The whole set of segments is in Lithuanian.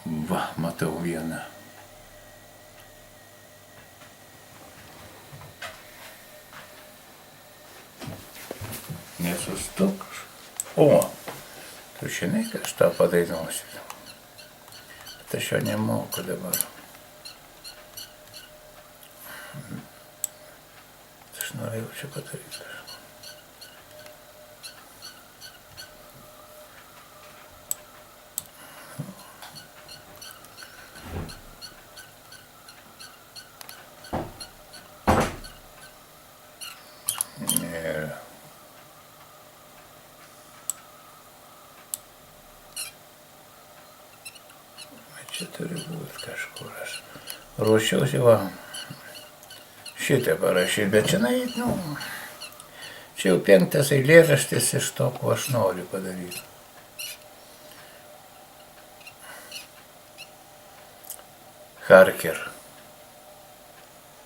Va, matau vieną. Nesustok. O, tu žinai, kad aš tau padainuosiu. Bet aš jo nemoku dabar. Aš norėjau čia padaryti. Čia turi būti kažkur. Aš ruošiausi šitą parašyti, bet čia jau 5 eilėraštis iš to, ko aš noriu padaryti. Harker.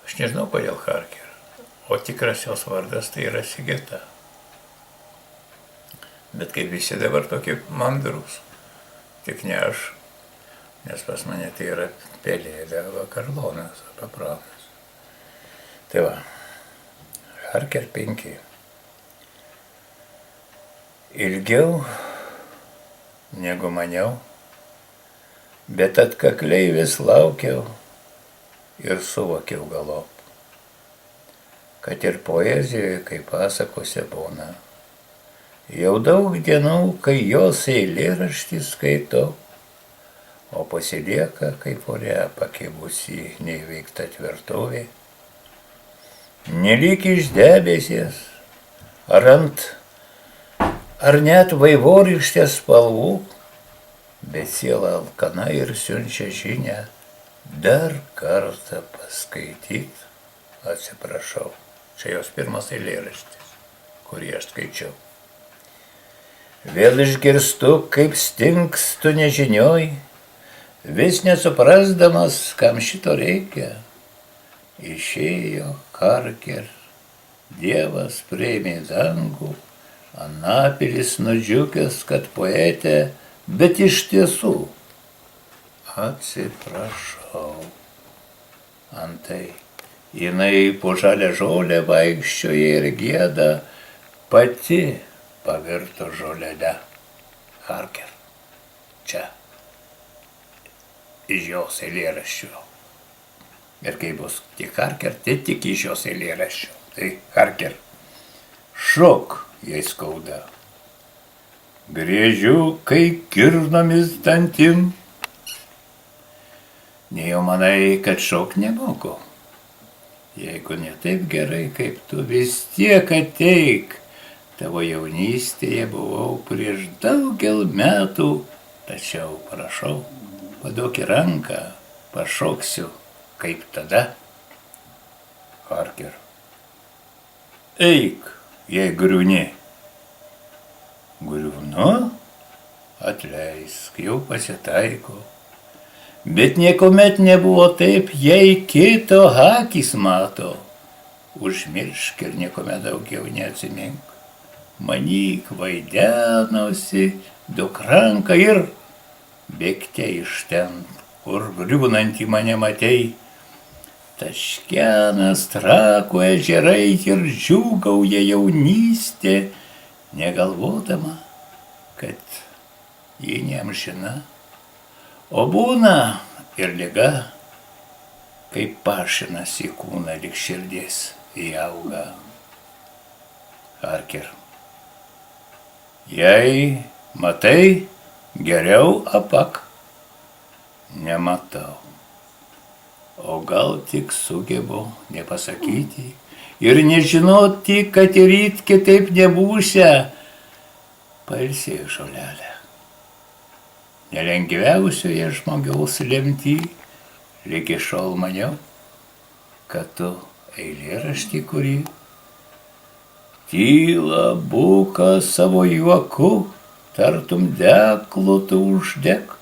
Aš nežinau, kodėl Harker. O tikras jos vardas tai yra Sigita. Bet kaip visi dabar tokie mandrus, tik ne aš. Nes pas mane tai yra Pelėda Karlonas, papranas. Tai va, Harker 5. Ilgiau negu maniau, bet atkakliai vis laukiau ir suvokiau galop, kad ir poezijoje, kaip pasakose būna, jau daug dienų, kai jos eilėraštį skaitau, o pasilieka kaip ore pakibusi neįveikta tvirtovė, nelyg iš debesies, ar net vaivorykštės spalvų, bet siela alkana ir siunčia žinią dar kartą paskaityt, atsiprašau. Čia jos pirmas eilėraštis, kurį aš skaičiau. Vėl išgirstu, kaip stingstu nežinioj, vis nesuprasdamas, kam šito reikia, išėjo Harker, Dievas priėmė dangų, anapilis nudžiugęs, kad poetė, bet iš tiesų, atsiprašau. Antai, jinai po žalią žolę vaikščioja ir gieda, pati pavirto žolele. Harker, čia. Iš jos eilėraščių. Ir kai bus tik Harker, tai tik iš jos eilėraščių. Tai Harker, šok, jei skauda. Griežiu, kai kirnomis dantim. Nejau manai, kad šok nemoku. Jeigu ne taip gerai, kaip tu, vis tiek ateik. Tavo jaunystėje buvau prieš daugel metų, tačiau prašau, paduok į ranką, pašoksiu, kaip tada. Harker. Eik, jei griūni. Griūnu? Atleisk, jau pasitaiko. Bet niekuomet nebuvo taip, jei kito akys mato. Užmiršk ir niekuomet daugiau neatsimink. Manyk vaidenosi, duok ranką ir bėgte iš ten, kur griūnantį mane matei. Taškenas, Trakų ežerai ir džiūgauja jaunystė, negalvodama, kad ji neamžina. O būna ir liga, kaip pašinas į kūną lyg širdies įauga. Harker. Jei matai, geriau apak. Nematau. O gal tik sugebu nepasakyti ir nežinoti, kad ir ryt kitaip nebūsią. Pailsėjau žolelę. Nelengviausioje žmogaus lemty, lygi šiol maniau, kad tu eilėraštį kurį, tyla buka savo juoku, tartum deklu tu uždek.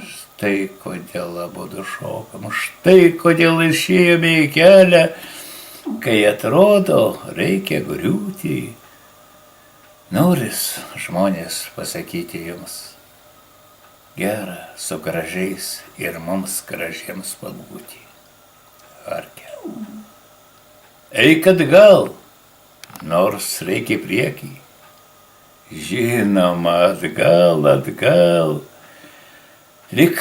Štai kodėl abudu šokam, štai kodėl išėjome į kelią, kai atrodo reikia griūti. Noris žmonės pasakyti jums, Gera su gražiais ir mums gražiems pabūti. Harker. Eik atgal, nors reikia priekį. Žinoma, atgal. Lik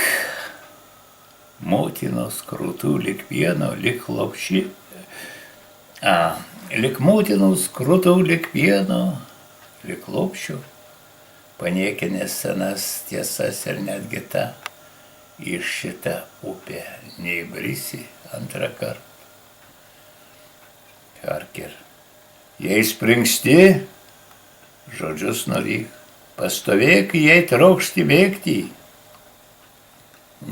motinos krūtų, lik pieno, lik lopši. Lik motinos krūtų, lik pieno, lik lopšių. Paniekinės senas tiesas ir netgi tą į šitą upę neįbrisi antrą kartą. Harker. Jei springsti, žodžius nuvyk, pastovėk, jei trokšti bėgti.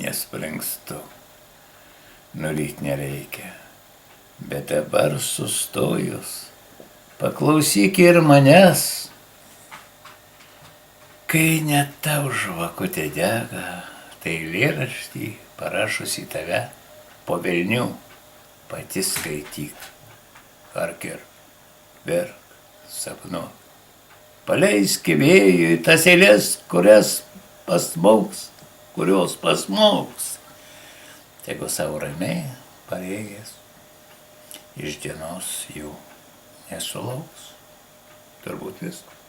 Nespringstu, nulyt nereikia, bet dabar sustojus, paklausyk ir manęs, kai net tau žvakutė dega, tai eilėraštį parašusi tave po velnių pati skaityk. Harker, verk, sapnuok. Paleisk vėjui tas eilės, kurios pasmauks. Tegu savo ramiai pareigęs, iš dienos jų nesulauks. Turbūt viskas.